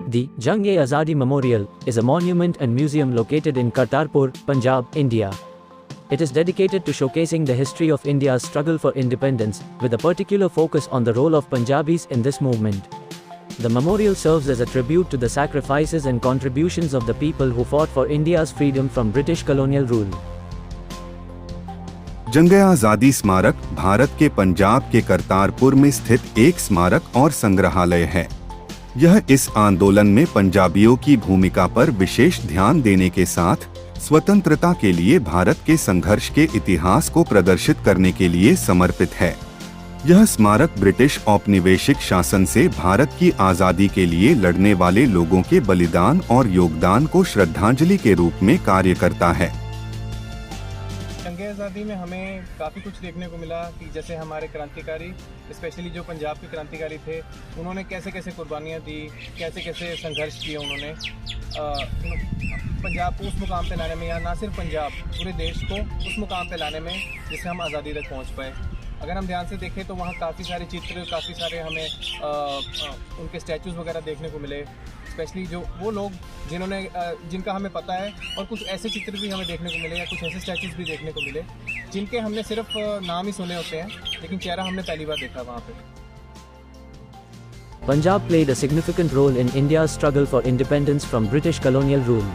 The Jang-e-Azadi Memorial is a monument and museum located in Kartarpur, Punjab, India. It is dedicated to showcasing the history of India's struggle for independence, with a particular focus on the role of Punjabis in this movement. The memorial serves as a tribute to the sacrifices and contributions of the people who fought for India's freedom from British colonial rule. Jang-e-Azadi स्मारक भारत के पंजाब के करतारपुर में स्थित एक स्मारक और संग्रहालय है। यह इस आंदोलन में पंजाबियों की भूमिका पर विशेष ध्यान देने के साथ स्वतंत्रता के लिए भारत के संघर्ष के इतिहास को प्रदर्शित करने के लिए समर्पित है। यह स्मारक ब्रिटिश औपनिवेशिक शासन से भारत की आज़ादी के लिए लड़ने वाले लोगों के बलिदान और योगदान को श्रद्धांजलि के रूप में कार्य करता है। जंग-ए-आज़ादी में हमें काफ़ी कुछ देखने को मिला कि जैसे हमारे क्रांतिकारी, स्पेशली जो पंजाब के क्रांतिकारी थे, उन्होंने कैसे कैसे कुर्बानियाँ दी, कैसे कैसे संघर्ष किए उन्होंने पंजाब को उस मुकाम पे लाने में, या ना सिर्फ पंजाब, पूरे देश को उस मुकाम पे लाने में जिससे हम आज़ादी तक पहुँच पाए। अगर हम ध्यान से देखें तो वहाँ काफ़ी सारे चित्र, काफ़ी सारे हमें उनके स्टैचूज़ वगैरह देखने को मिले, स्पेशली जो वो लोग जिनका हमें पता है, और कुछ ऐसे चित्र भी हमें देखने को मिले या कुछ ऐसे स्टैचूज़ भी देखने को मिले जिनके हमने सिर्फ नाम ही सुने होते हैं, लेकिन चेहरा हमने पहली बार देखा वहाँ पे। Punjab played a significant role in India's struggle for independence from British colonial rule.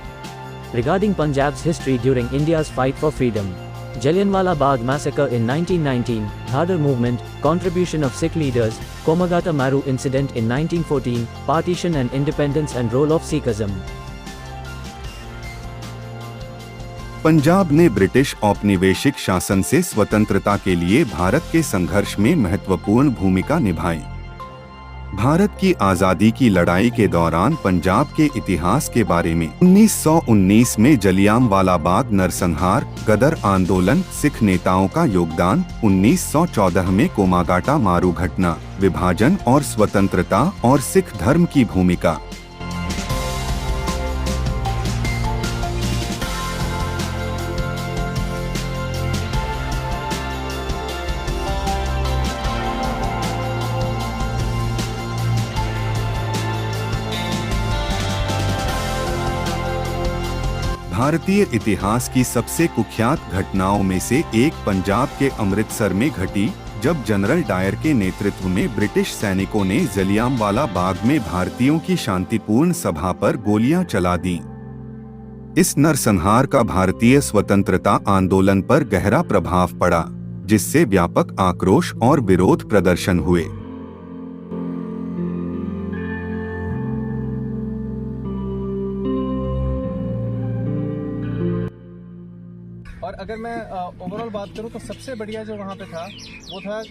Regarding Punjab's history during India's fight for freedom, Jallianwala Bagh massacre in 1919, Ghadar movement, contribution of Sikh leaders, Komagata Maru incident in 1914, partition and independence and role of Sikhism. Punjab ने British औपनिवेशिक शासन से स्वतंत्रता के लिए भारत के संघर्ष में महत्वपूर्ण भूमिका निभाई। भारत की आज़ादी की लड़ाई के दौरान पंजाब के इतिहास के बारे में 1919 में जलियांवाला बाग नरसंहार, गदर आंदोलन, सिख नेताओं का योगदान, 1914 में कोमागाटा मारू घटना, विभाजन और स्वतंत्रता और सिख धर्म की भूमिका। भारतीय इतिहास की सबसे कुख्यात घटनाओं में से एक पंजाब के अमृतसर में घटी, जब जनरल डायर के नेतृत्व में ब्रिटिश सैनिकों ने जलियांवाला बाग में भारतीयों की शांतिपूर्ण सभा पर गोलियां चला दी। इस नरसंहार का भारतीय स्वतंत्रता आंदोलन पर गहरा प्रभाव पड़ा, जिससे व्यापक आक्रोश और विरोध प्रदर्शन हुए। और अगर मैं ओवरऑल बात करूं तो सबसे बढ़िया जो वहाँ पे था वो था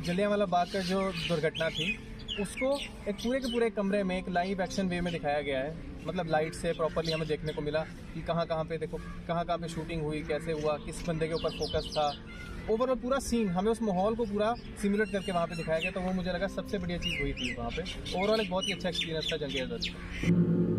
जलियांवाला बाग का जो दुर्घटना थी, उसको एक पूरे के पूरे कमरे में एक लाइव एक्शन वे में दिखाया गया है। मतलब लाइट से प्रॉपरली हमें देखने को मिला कि कहाँ पे देखो, कहाँ पे शूटिंग हुई, कैसे हुआ, किस बंदे के ऊपर फोकस था। ओवरऑल पूरा सीन हमें उस माहौल को पूरा सिमुलेट करके वहाँ पे दिखाया गया, तो वो मुझे लगा सबसे बढ़िया चीज़ हुई थी वहाँ पे। ओवरऑल एक बहुत ही अच्छा एक्सपीरियंस था जंग-ए-आज़ादी।